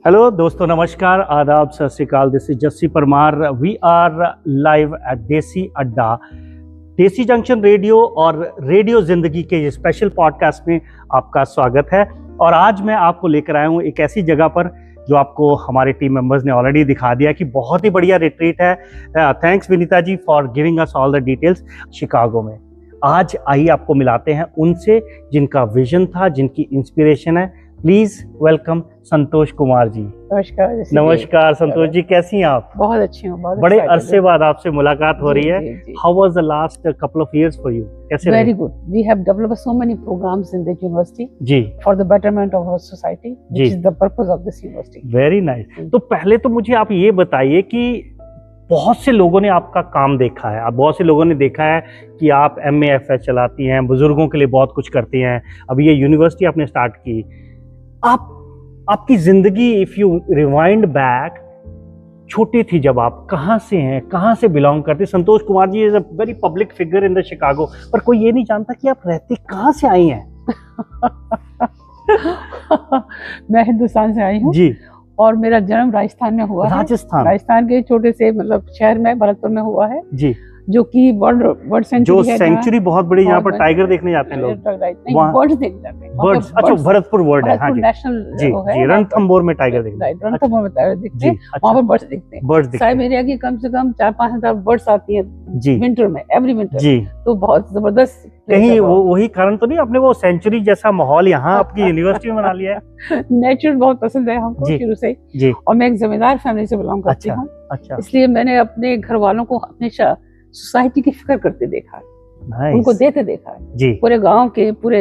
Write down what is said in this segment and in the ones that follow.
Hello दोस्तों, नमस्कार, आदाब, सत श्री अकाल। This is Jassi Parmar. We are live at Desi Adda, देसी जंक्शन रेडियो और रेडियो जिंदगी के ये स्पेशल पॉडकास्ट में आपका स्वागत है। और आज मैं आपको लेकर आया हूँ एक ऐसी जगह पर जो आपको हमारे टीम मेंबर्स ने ऑलरेडी दिखा दिया कि बहुत ही बढ़िया रिट्रीट है। Thanks Vinita ji for giving us all the details. Chicago में आज आइए आपको मिलाते हैं उनसे जिनका विजन था, जिनकी इंस्पिरेशन है। प्लीज वेलकम संतोष कुमार जी। नमस्कार। नमस्कार संतोष जी, कैसी हैं आप? बहुत अच्छी हूँ। बड़े अरसे बाद आपसे मुलाकात हो रही है। How was the last couple of years for you? कैसे रहे? Very good. We have developed so many programmes in this university जी, for the betterment of our society, which is the purpose of this university. Very nice. तो पहले तो मुझे आप ये बताइए कि बहुत से लोगों ने आपका काम देखा है, बहुत से लोगों ने देखा है कि आप MAFS चलाती हैं, बुजुर्गों के लिए बहुत कुछ करती हैं, अभी ये यूनिवर्सिटी आपने स्टार्ट की। आपकी जिंदगी, इफ यू रिवाइंड बैक, छोटी थी जब आप, कहाँ से हैं, कहाँ से बिलोंग करते? Santosh Kumar ji is a very public figure in the Chicago, पर कोई ये नहीं जानता कि आप रहती कहाँ से आई हैं। मैं हिंदुस्तान से आई हूँ जी, और मेरा जन्म राजस्थान में हुआ है। राजस्थान के छोटे से मतलब शहर में, भरतपुर में हुआ है जी, जो कि वर्ल्ड सेंचुरी है। सेंचुरी बहुत बड़ी, यहाँ पर टाइगर देखने जाते हैं लोग। बर्ड्स देखने जाते हैं। बर्ड्स, अच्छा, भरतपुर वर्ल्ड है। हाँ जी, नेशनल जी जी, रणथंभौर में टाइगर देखते हैं। रणथंभौर में टाइगर देखते हैं, वहाँ पर बर्ड्स देखते हैं। साइब एरिया की कम से कम 4-5 हजार बर्ड्स आती हैं जी, विंटर में, एवरी विंटर जी। तो बहुत जबरदस्त। कहीं वही कारण तो नहीं आपने वो सेंचुरी जैसा माहौल यहाँ आपकी यूनिवर्सिटी में बना लिया है? नेचर बहुत पसंद है हमको शुरू से जी, और मैं एक जमींदार फैमिली से बिलोंग करती हूँ। अच्छा, इसलिए मैंने अपने घर वालों को हमेशा सोसाइटी की फिक्र करते देखा है, उनको देते देखा है जी। पूरे गांव के, पूरे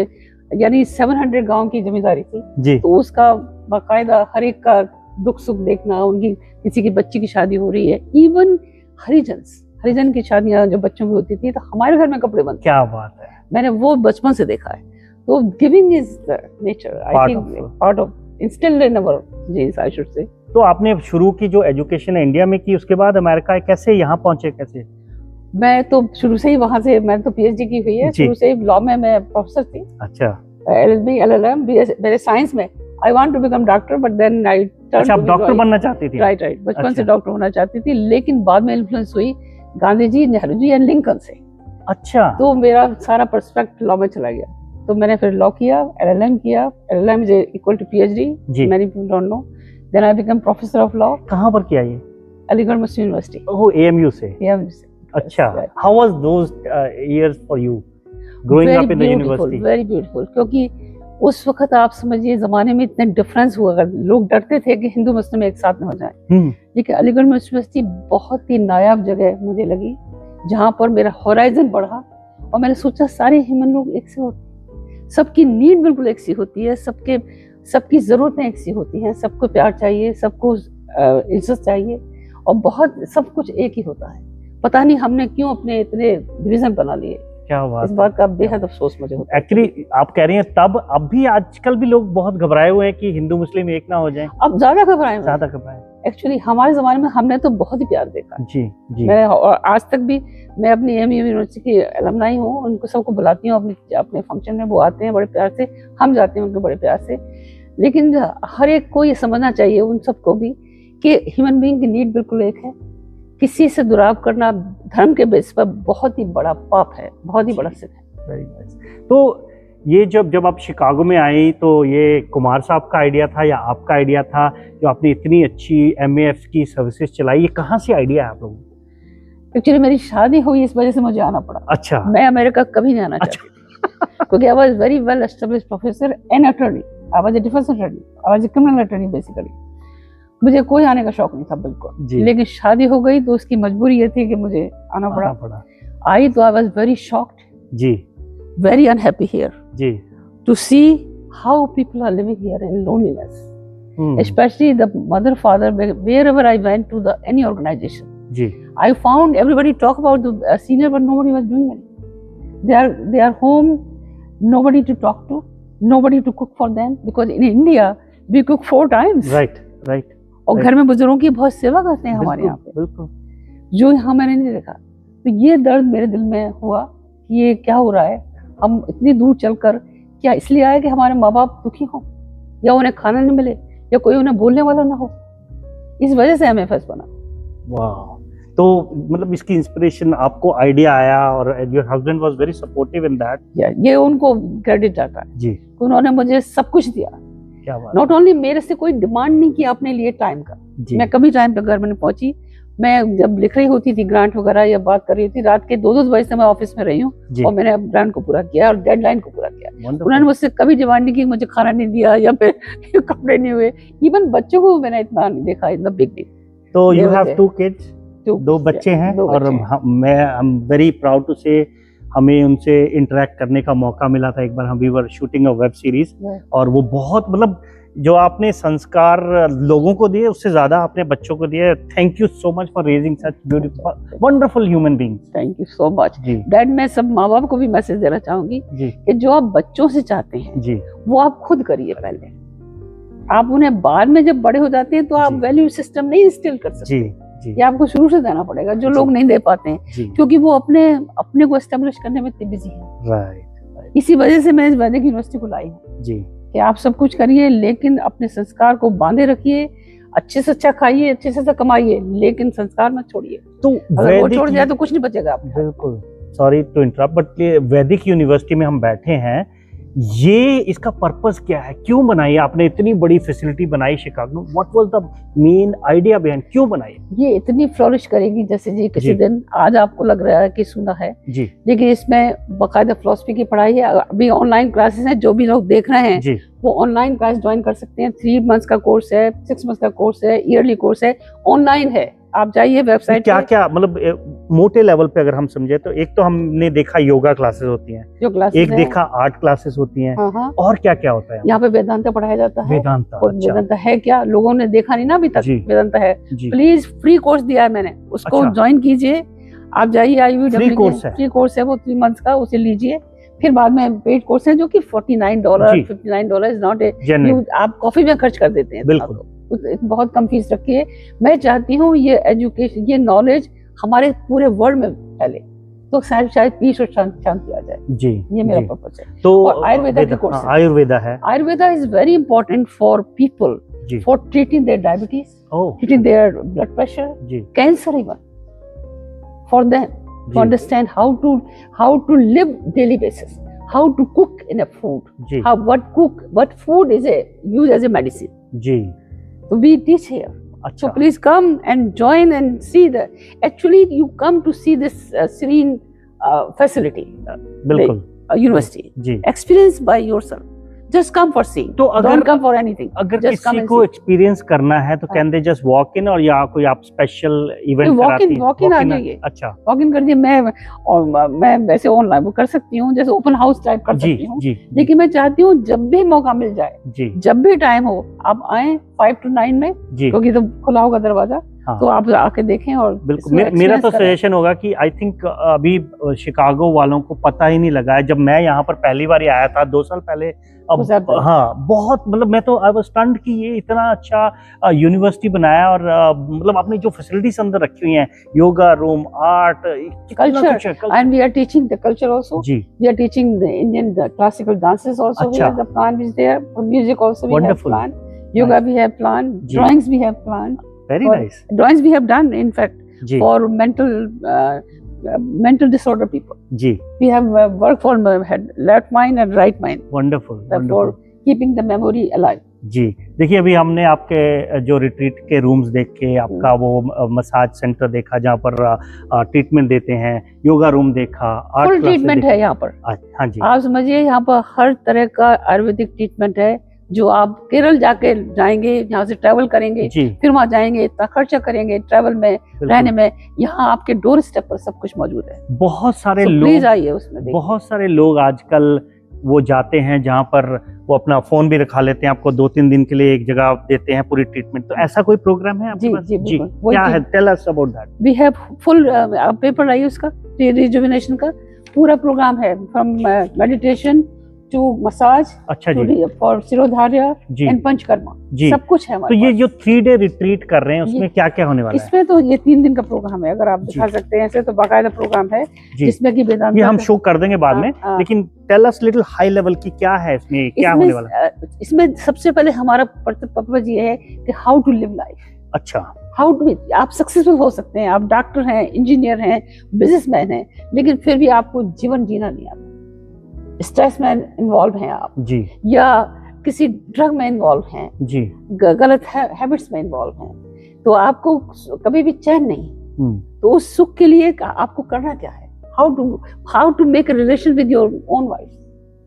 यानी 700 गांव की जमींदारी थी जी, तो उसका बाकायदा हर एक का दुख सुख देखना, उनकी किसी की बच्ची की शादी हो रही है, इवन हरिजन की शादियां जब बच्चों की होती थी तो हमारे घर में कपड़े बनते। क्या बात है, मैंने वो बचपन से देखा है। तो giving is the nature, I think part of instilled in our genes, I should say. तो आपने शुरू की जो एजुकेशन है इंडिया में की, उसके बाद अमेरिका कैसे यहाँ पहुंचे, कैसे? मैं तो शुरू से ही वहां से, मैंने तो PhD की हुई है, शुरू से ही लॉ में मैं प्रोफेसर थी। अच्छा, LLB LLM मेरे साइंस में। I want to become doctor, but then I turn. अच्छा, आप डॉक्टर बनना चाहती थी? राइट, बचपन से डॉक्टर होना चाहती थी, लेकिन बाद में इन्फ्लुएंस हुई गांधी जी, नेहरू जी एंड लिंकन से। अच्छा, तो मेरा सारा पर्सपेक्ट लॉ में चला गया। तो मैंने फिर लॉ किया, LLM किया। LLM is equal to PhD, many people don't know. Then I become professor of law. कहाँ पर किया ये? Aligarh Muslim University. Oh, AMU से। अच्छा, how was those years for you growing up in the university? Very beautiful, क्योंकि उस वक्त आप समझिए ज़माने में इतने डिफरेंस हुआ, लोग डरते थे कि हिंदू मुस्लिम एक साथ में हो जाए। लेकिन अलीगढ़ मुस्लिम यूनिवर्सिटी बहुत ही नायाब जगह मुझे लगी, जहाँ पर मेरा होराइजन बढ़ा और मैंने सोचा सारे ह्यूमन लोग एक से होते, सबकी नीड बिल्कुल एक सी होती है, सबकी ज़रूरतें एक सी होती हैं, सबको प्यार चाहिए, सबको इज्जत चाहिए, और बहुत सब कुछ एक ही होता है। पता नहीं हमने क्यों अपने इतने डिवीजन बना लिए। क्या बात, इस बात का बेहद अफसोस मुझे होता है। एक्चुअली आप कह रही हैं तब, अब भी आजकल भी लोग बहुत घबराए हुए हैं कि हिंदू मुस्लिम एक ना हो जाए। अब ज्यादा घबराए। एक्चुअली हमारे जमाने में हमने तो बहुत ही प्यार देखा जी जी। मैं आज तक भी, मैं अपनी AMU यूनिवर्सिटी की एलुमनाई हूँ, उनको सबको बुलाती हूँ अपने फंक्शन में, वो आते हैं बड़े प्यार से, हम जाते हैं उनके बड़े प्यार से। लेकिन हर एक को ये समझना चाहिए, उन सबको भी, कि ह्यूमन बीइंग की नीड बिल्कुल एक है। किसी से दुराव करना धर्म के बेस पर बहुत ही बड़ा पाप है, बहुत ही बड़ा सिद्ध है। Very nice. तो ये जब आप शिकागो में आई, तो ये कुमार साहब का आइडिया था या आपका आइडिया था, जो आपने इतनी अच्छी MAFS की सर्विसेज चलाई, ये कहाँ से आइडिया है आप लोगों को? एक्चुअली मेरी शादी हुई, इस वजह से मुझे आना पड़ा। अच्छा, मैं अमेरिका कभी नहीं आना चाहती थी, क्योंकि आई was very well established professor and attorney. I was a defence attorney, I was a criminal attorney basically. मुझे कोई आने का शौक नहीं था बिल्कुल, लेकिन शादी हो गई तो उसकी मजबूरी ये थी कि मुझे आना पड़ा। आई तो आई वाज वेरी शॉक्ड जी, वेरी अनहैप्पी हियर जी, to see how people are living here in loneliness, specially the mother father, wherever I went to the any organization जी, I found everybody talk about the senior, but nobody was doing anything. They are home, nobody to talk to, nobody to cook for them, because in India we cook 4 times. Right. और घर में बुजुर्गों की बहुत सेवा करते हैं हमारे यहाँ पे, बिल्कुल, जो यहाँ मैंने नहीं देखा। तो ये दर्द मेरे दिल में हुआ कि ये क्या हो रहा है, हम इतनी दूर चलकर, क्या इसलिए आए कि हमारे माँ बाप दुखी हों, या उन्हें खाना नहीं मिले, या कोई उन्हें बोलने वाला ना हो। इस वजह से MFS बना। वाह, तो मतलब इसकी इंस्पिरेशन आपको आइडिया आया और your husband was very supportive in that. ये उनको क्रेडिट जाता है जी, उन्होंने मुझे सब कुछ दिया। क्या बात। नॉट ओनली मेरे से कोई डिमांड नहीं किया अपने लिए टाइम का। मैं कभी टाइम पे घर में नहीं पहुंची। मैं जब लिख रही होती थी ग्रांट वगैरह या बात कर रही थी, रात के 2-2 बजे से मैं ऑफिस में रही हूँ और मैंने ग्रांट को पूरा किया और डेडलाइन को पूरा किया। उन्होंने मुझसे कभी डिमांड नहीं की मुझे खाना नहीं दिया या फिर कपड़े नहीं हुए। इवन बच्चों को मैंने इतना नहीं देखा, इतना बिग डील। तो यू हैव 2 किड्स, 2 बच्चे हैं और मैं I am very proud to say हमें उनसे इंटरेक्ट करने का मौका मिला था एक बार। हम we were shooting a web series और वो बहुत मतलब जो आपने संस्कार लोगों को दिए उससे ज्यादा आपने बच्चों को दिए। Thank you so much for raising such beautiful wonderful human beings. Thank you so much dad. मैं सब माँ बाप को भी मैसेज देना चाहूंगी कि जो आप बच्चों से चाहते हैं जी वो आप खुद करिए पहले। आप उन्हें बाद में जब बड़े हो जाते हैं तो आप वैल्यू सिस्टम नहीं इंस्टिल कर सकते। ये आपको शुरू से देना पड़ेगा जो लोग नहीं दे पाते हैं क्योंकि वो अपने को एस्टेब्लिश करने में इतने बिजी हैं। राइट। इसी वजह से मैं इस वैदिक यूनिवर्सिटी को लाई हूँ जी कि आप सब कुछ करिए लेकिन अपने संस्कार को बांधे रखिए। अच्छे से अच्छा खाइए, अच्छे से अच्छा कमाइए, लेकिन संस्कार मत छोड़िए। तो अगर वो छोड़ जाए तो कुछ नहीं बचेगा आपको। बिल्कुल, सॉरी टू इंटरप्ट बट वैदिक यूनिवर्सिटी में हम बैठे हैं, ये इसका पर्पस क्या है? क्यों बनाई आपने इतनी बड़ी फैसिलिटी बनाई Chicago? What was the main idea behind, क्यों बनाई? ये इतनी फ्लोरिश करेगी जैसे जी किसी दिन आज आपको लग रहा है कि सुना है जी, लेकिन इसमें बाकायदा फिलॉसफी की पढ़ाई है। अभी ऑनलाइन क्लासेस हैं, जो भी लोग देख रहे हैं वो ऑनलाइन क्लास ज्वाइन कर सकते हैं। 3 मंथ्स का कोर्स है, 6 मंथ्स का कोर्स है, ईयरली कोर्स है, ऑनलाइन है। आप जाइए वेबसाइट क्या क्या मतलब मोटे लेवल पे अगर हम समझे तो एक तो हमने देखा योगा क्लासेस होती हैं, जो क्लासेस एक देखा आर्ट क्लासेस होती हैं। और क्या क्या होता है यहाँ पे? वेदांता पढ़ाया जाता है। वेदांता, अच्छा। वेदांता है क्या? लोगों ने देखा नहीं ना अभी तक। वेदांता है, प्लीज फ्री कोर्स दिया है मैंने, उसको ज्वाइन कीजिए। आप जाइए फ्री कोर्स है वो 3 मंथ्स का, उसे लीजिए। फिर बाद में पेड कोर्स है जो कि $49 $59 इज नॉट ए, आप कॉफी में खर्च कर देते हैं। बिल्कुल, बहुत कम फीस रखिए। मैं चाहती हूँ ये एजुकेशन, ये नॉलेज हमारे पूरे वर्ल्ड में फैले तो शायद पीस और शांति आ जाए जी। ये मेरा पर्पस है। तो आयुर्वेदा के कोर्स, आयुर्वेदा है, Ayurveda is very important for people for treating their diabetes, treating their blood pressure, cancer, even for them to understand how to live daily basis, how to cook in a food, what food is used as a medicine. जी, so we teach here. अच्छा. So please come and join and see actually you come to see this serene facility, बिल्कुल, university. जी, experience by yourself. Just come for seeing. तो अगर don't come for anything. अगर किसी को experience करना है तो can they just walk in और या कोई आप स्पेशल इवेंट कराती हैं? वॉक इन आ जाइए। अच्छा, वॉक इन कर दिए। मैं वैसे ऑनलाइन वो कर सकती हूँ, जैसे ओपन हाउस टाइप कर सकती हूँ, लेकिन मैं चाहती हूँ जब भी मौका मिल जाए, जब भी टाइम हो, आप आए 5 to 9 में, क्योंकि तो खुला होगा दरवाजा। हाँ। तो आप आके देखें। और बिल्कुल मेरा तो सजेशन होगा कि आई थिंक अभी शिकागो वालों को पता ही नहीं लगा है। जब मैं यहाँ पर पहली बार आया था 2 साल पहले, अब हाँ बहुत मतलब मैं तो आई वाज स्टन्ड कि ये इतना अच्छा यूनिवर्सिटी बनाया और मतलब आपने जो फैसिलिटीज अंदर रखी हुई हैं, yoga room, art, culture, and we are teaching the culture also. जी, we are teaching the Indian classical dances also. We have the plan is there, music also we have plan, yoga we have plan, drawings we have plan. Very nice. Drawings we have done, in fact, for mental disorder people. जी. We have work for left mind and right mind. Wonderful. For keeping the memory alive. जी, देखिए अभी हमने आपके जो retreat के rooms देखे, आपका वो मसाज सेंटर देखा जहाँ पर ट्रीटमेंट देते हैं, योगा रूम देखा, फुल ट्रीटमेंट है यहाँ पर। हाँ जी, आप समझिए यहाँ पर हर तरह का आयुर्वेदिक ट्रीटमेंट है। जो आप केरल जाएंगे, यहाँ से ट्रैवल करेंगे, फिर वहाँ जाएंगे, इतना खर्चा करेंगे ट्रैवल में, रहने में, यहाँ आपके डोर स्टेप पर सब कुछ मौजूद है। बहुत सारे लोग, प्लीज आइए उसमें। बहुत सारे लोग आजकल वो जाते हैं जहाँ पर वो अपना फोन भी रखा लेते हैं, आपको 2-3 दिन के लिए एक जगह देते हैं पूरी ट्रीटमेंट। तो ऐसा कोई प्रोग्राम है आपके पास? जी, क्या है? Tell us about that. We have full paper लाइए उसका, रिजुविनेशन का पूरा प्रोग्राम है, फ्रॉम मेडिटेशन टू मसाज, अच्छा जी, फॉर शिरोधार्य एंड पंचकर्मा, सब कुछ है हमारे तो ये जो 3 डे रिट्रीट कर रहे हैं उसमें क्या क्या होने वाला है? इसमें तो ये 3 दिन का प्रोग्राम है, अगर आप दिखा सकते हैं ऐसे तो बाकायदा प्रोग्राम है जिसमें कि वेदांत, ये हम शो कर देंगे बाद में, लेकिन tell us little high level की क्या है इसमें, क्या होने वाला है? इसमें सबसे पहले हमारा पर्पस ये है कि हाउ टू लिव लाइफ। अच्छा, हाउ टू, आप सक्सेसफुल हो सकते हैं, आप डॉक्टर हैं, इंजीनियर हैं, बिजनेसमैन हैं, लेकिन फिर भी आपको जीवन जीना नहीं आता, स्ट्रेस में इन्वॉल्व हैं आप जी, या किसी ड्रग में इन्वॉल्व हैं जी, गलत हैबिट्स में इन्वॉल्व हैं, तो आपको कभी भी चैन नहीं। तो उस सुख के लिए आपको करना क्या है, how to make a relation with your own wife,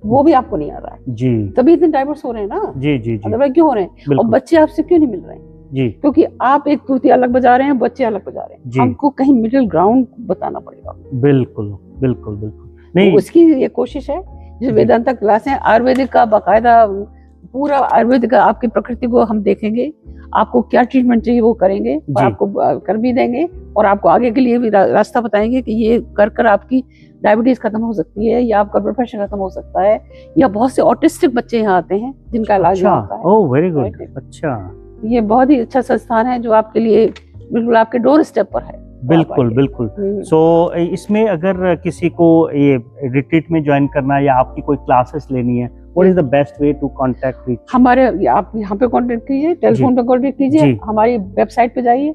वो भी आपको नहीं आ रहा है जी, तभी इतने डाइवर्स हो रहे हैं ना जी जी, अदरवाइज क्यों हो रहे हैं, और बच्चे आपसे क्यों नहीं मिल रहे हैं जी, क्योंकि आप एक तुरती अलग बजा रहे हैं, बच्चे अलग बजा रहे हैं, हमको कहीं मिडिल ग्राउंड बताना पड़ेगा। बिल्कुल बिल्कुल बिल्कुल, नहीं तो उसकी ये कोशिश है। जो वेदांता क्लास है, आयुर्वेदिक का बाकायदा पूरा आयुर्वेदिक का आपकी प्रकृति को हम देखेंगे, आपको क्या ट्रीटमेंट चाहिए वो करेंगे, और आपको कर भी देंगे, और आपको आगे के लिए भी रास्ता बताएंगे कि ये कर आपकी डायबिटीज खत्म हो सकती है, या आपका ब्लड प्रेशर खत्म हो सकता है, या बहुत से ऑटिस्टिक बच्चे यहाँ आते हैं जिनका इलाज होता है। ओह वेरी गुड, अच्छा, ये बहुत ही अच्छा संस्थान है जो आपके लिए बिल्कुल आपके डोर स्टेप पर है। बिल्कुल बिल्कुल। सो इसमें अगर किसी को ये रिट्रीट में ज्वाइन करना है या आपकी कोई क्लासेस लेनी है, what is the best way to contact with हमारे, आप यहाँ पे कांटेक्ट कीजिए, टेलीफोन पे कांटेक्ट कीजिए, हमारी वेबसाइट पे जाइए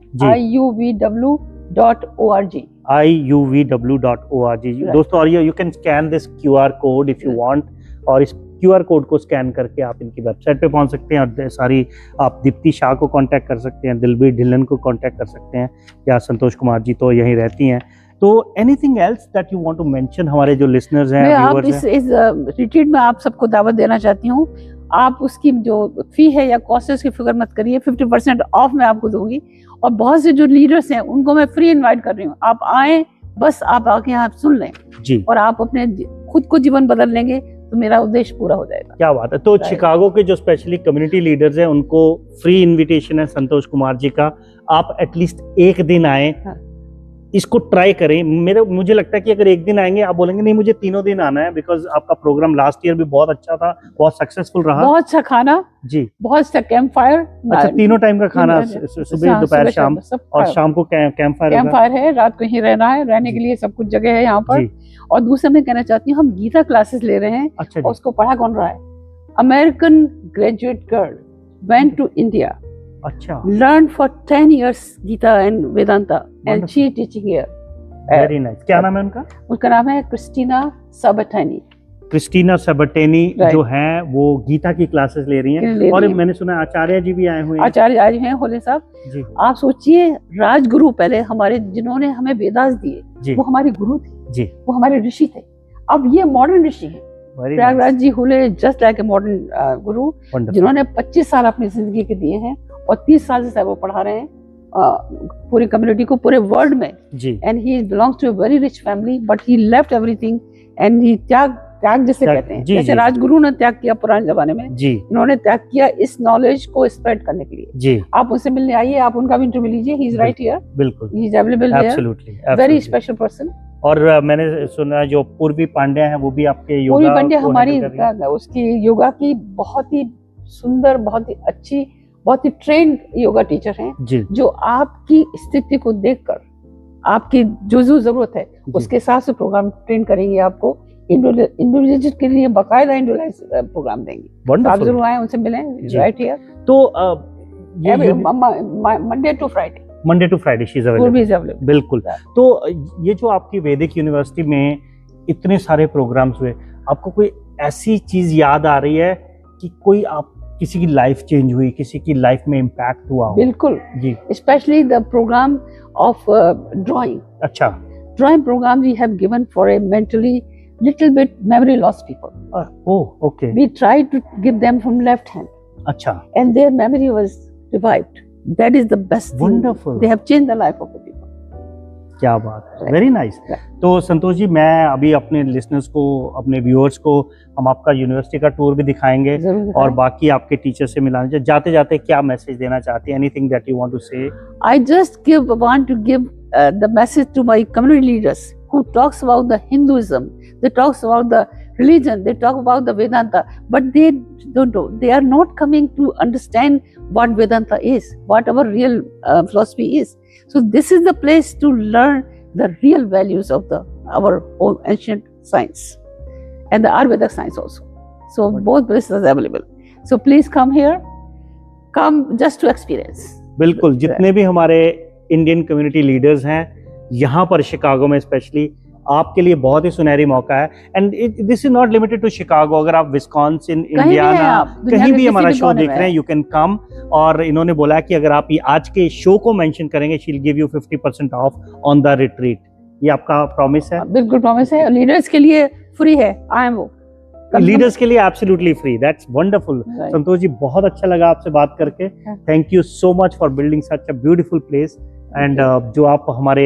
iuvw.org iuvw.org दोस्तों, और you can scan this QR code if you want, और इस QR कोड को स्कैन करके आप इनकी वेबसाइट पे पहुंच सकते हैं, और सारी आप दीप्ति शाह को कांटेक्ट कर सकते हैं, दिलबीर ढिल्लन को कांटेक्ट कर सकते हैं, या संतोष कुमार जी तो यहीं रहती हैं। तो anything else that you want to mention, हमारे जो लिसनर्स हैं, व्यूअर्स हैं, इस रिट्रीट में आप सबको दावत देना चाहती हूँ। आप उसकी जो फी है या कॉस्ट की फिक्र मत करिए, 50% ऑफ मैं आपको दूंगी, और बहुत से जो लीडर्स हैं उनको मैं फ्री इन्वाइट कर रही हूँ, आप आए, बस आप आके यहाँ सुन लें जी, और आप अपने खुद को जीवन बदल लेंगे तो मेरा उद्देश्य पूरा हो जाएगा। क्या बात है। तो शिकागो के जो स्पेशली कम्युनिटी लीडर्स हैं उनको फ्री इनविटेशन है संतोष कुमार जी का, आप एटलीस्ट एक दिन आए, हाँ, इसको ट्राई करें। मुझे लगता है कि अगर एक दिन आएंगे आप बोलेंगे नहीं मुझे तीनों दिन आना है, बिकॉज आपका प्रोग्राम लास्ट ईयर भी बहुत अच्छा था, बहुत सक्सेसफुल रहा, बहुत अच्छा खाना जी, बहुत अच्छा कैंप फायर, अच्छा तीनों टाइम का खाना, सुबह दोपहर शाम, और शाम को कैंप फायर है, रात को ही रहना है, रहने के लिए सब कुछ जगह है यहाँ पर। और दूसरा मैं कहना चाहती हूँ, हम गीता क्लासेस ले रहे हैं, अच्छा, और उसको पढ़ा कौन रहा है, American graduate girl went to India, अच्छा, learned for 10 years Gita and Vedanta, and she is teaching here. Very nice. क्या नाम है उनका? उनका नाम है क्रिस्टीना सबटेनी। क्रिस्टीना सबटेनी जो हैं वो गीता की क्लासेस ले रही हैं, और मैंने सुना आचार्य जी भी आए हुए हैं। आचार्य आज हैं होले साहब जी। आप सोचिए, राजगुरु पहले हमारे जिन्होंने हमें वेदास दिए वो हमारे गुरु थे जी, वो हमारे ऋषि थे, अब ये मॉडर्न ऋषि हैं। प्रयागराज जी हुले जस्ट लाइक ए मॉडर्न गुरु, जिन्होंने 25 साल अपनी जिंदगी के दिए हैं, और 30 साल से वो पढ़ा रहे हैं पूरी कम्युनिटी को, पूरे वर्ल्ड में जी। And he belongs to a very rich family, but he left everything and he त्याग जिसे कहते हैं, जैसे राजगुरु ने त्याग किया पुराने जमाने में जी, इन्होंने त्याग किया इस नॉलेज को स्प्रेड करने के लिए जी। आप उनसे मिलने आइए, आप उनका भी इंटरव्यू लीजिए, ही इज राइट हियर, बिल्कुल, he is available here, absolutely, very special person. और मैंने सुना जो पूर्वी पांड्या है वो भी आपके योगा, पूर्वी पांड्या हमारी उसकी योगा की बहुत ही सुंदर, बहुत ही अच्छी, बहुत ही ट्रेंड योगा टीचर हैं, जो आपकी स्थिति को देखकर आपकी जो जरूरत है उसके हिसाब से प्रोग्राम ट्रेन करेंगे, आपको इंडिविजुअल के लिए बाकायदा इंडिविजुअलाइज प्रोग्राम देंगे। आप जरूर आए, उनसे मिलें, राइट हियर। तो Monday to Friday she is available, बिल्कुल। तो ये जो आपकी वैदिक यूनिवर्सिटी में इतने सारे प्रोग्राम्स हुए, आपको कोई ऐसी चीज याद आ रही है कि कोई आप किसी की लाइफ चेंज हुई, किसी की लाइफ में इम्पैक्ट हुआ हो? बिल्कुल जी, specially the program of drawing, अच्छा, drawing program we have given for a mentally little bit memory loss people. Oh, okay. We tried to give them from left hand. Acha. And their memory was revived. That is the best. Wonderful. They have changed the life of the people. क्या बात है, very nice. तो संतोष जी, मैं अभी अपने listeners को, अपने viewers को हम आपका यूनिवर्सिटी का टूर भी दिखाएंगे, और बाकी आपके टीचर से मिलाने। जाते जाते क्या मैसेज देना चाहती हैं? Anything that you want to say? I just want to give the message to my community leaders who talks about the Hinduism, they talks about the religion, they talk about the Vedanta, but they don't know. They are not coming to understand what Vedanta is, what our real philosophy is. So this is the place to learn the real values of our own ancient science and the Ayurvedic science also. So both places are available. So please come here, come just to experience. बिल्कुल, जितने भी हमारे Indian community leaders हैं यहाँ पर Chicago में specially, आपके लिए बहुत ही सुनहरी मौका है। And this is not limited to Chicago, अगर आप विस्कॉन्सिन, इंडियाना, कहीं भी हमारा शो देख रहे हैं, यू कैन कम। और इन्होंने बोला कि अगर आप आज के शो को मेंशन करेंगे, she will give you 50% of on the retreat. ये आपका प्रॉमिस है? बिल्कुल प्रॉमिस है। लीडर्स के लिए फ्री है, आई एम वो लीडर्स के लिए absolutely free. That's wonderful. Santosh ji, बहुत अच्छा लगा आपसे बात करके। Thank you so much for building such a beautiful place. And जो आप हमारे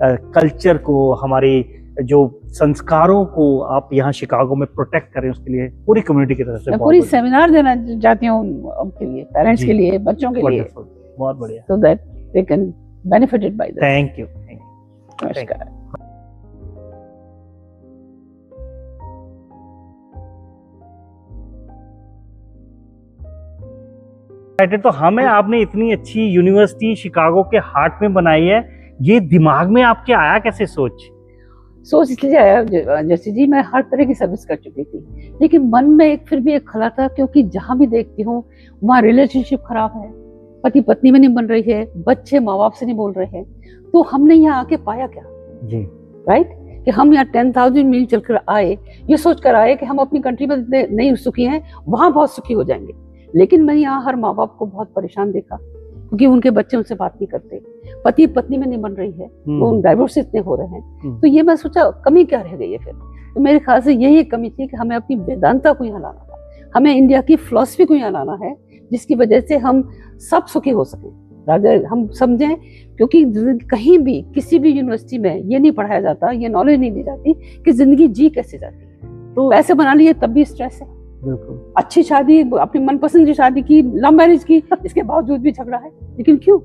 कल्चर को, हमारी जो संस्कारों को आप यहाँ शिकागो में प्रोटेक्ट करें, उसके लिए पूरी कम्युनिटी की तरफ से पूरी सेमिनार देना चाहती हूँ उनके लिए, पेरेंट्स के लिए, बच्चों के लिए। बहुत बढ़िया। So that they can benefited by that. Thank you. नमस्कार। तो हमें आपने इतनी अच्छी यूनिवर्सिटी शिकागो के हार्ट में बनाई है, ये दिमाग में आपके आया कैसे? सोच इसलिए आया, जैसे जी मैं हर तरह की सर्विस कर चुकी थी, लेकिन मन में फिर भी एक खला था, क्योंकि जहाँ भी देखती हूँ वहाँ रिलेशनशिप खराब है, पति पत्नी में नहीं बन रही है, बच्चे माँ बाप से नहीं बोल रहे हैं। तो हमने यहाँ आके पाया क्या जी, राइट, कि हम यहाँ 10,000 मील चलकर आए, ये सोच कर आए कि हम अपनी कंट्री में नहीं सुखी हैं, वहाँ बहुत सुखी हो जाएंगे। लेकिन मैंने यहाँ हर माँ बाप को बहुत परेशान देखा, क्योंकि उनके बच्चे उनसे बात नहीं करते, पति पत्नी में नहीं बन रही है, वो डाइवोर्स इतने हो रहे हैं। तो ये मैं सोचा कमी क्या रह गई है फिर। तो मेरे ख्याल से यही एक कमी थी कि हमें अपनी वेदांता को यहाँ लाना था, हमें इंडिया की फिलॉसफी को यहाँ लाना है, जिसकी वजह से हम सब सुखी हो सके, राजा हम समझें। क्योंकि कहीं भी किसी भी यूनिवर्सिटी में ये नहीं पढ़ाया जाता, ये नॉलेज नहीं दी जाती कि जिंदगी जी कैसे जाती है। तो पैसे बना लिए तब भी स्ट्रेस है, बिल्कुल अच्छी शादी, अपनी मनपसंद की शादी की, लव मैरिज की, इसके बावजूद भी झगड़ा है। लेकिन क्यों?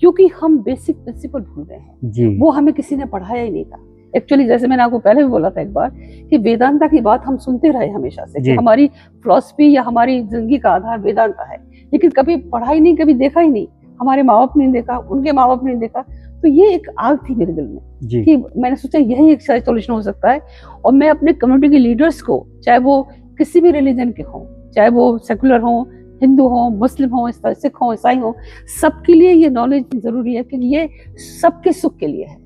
क्योंकि हम बेसिक प्रिंसिपल भूल गए हैं जी। वो हमें किसी ने पढ़ाया ही नहीं था। एक्चुअली जैसे मैंने आपको पहले भी बोला था एक बार कि वेदांता की बात हम सुनते रहे हमेशा से, कि हमारी फिलॉसफी या हमारी जिंदगी का आधार वेदांता है, लेकिन कभी पढ़ाई नहीं, कभी देखा ही नहीं, हमारे माँ बाप ने देखा, उनके माँ बाप ने देखा। तो ये एक आग थी मेरे दिल में कि मैंने सोचा यही एक सोल्यूशन हो सकता है। और मैं अपने कम्युनिटी के लीडर्स को, चाहे वो किसी भी रिलीजन के हों, चाहे वो सेकुलर हों, हिंदू हों, मुस्लिम हों, सिख हों, ईसाई हों, सबके लिए ये नॉलेज जरूरी है, कि ये सबके सुख के लिए है।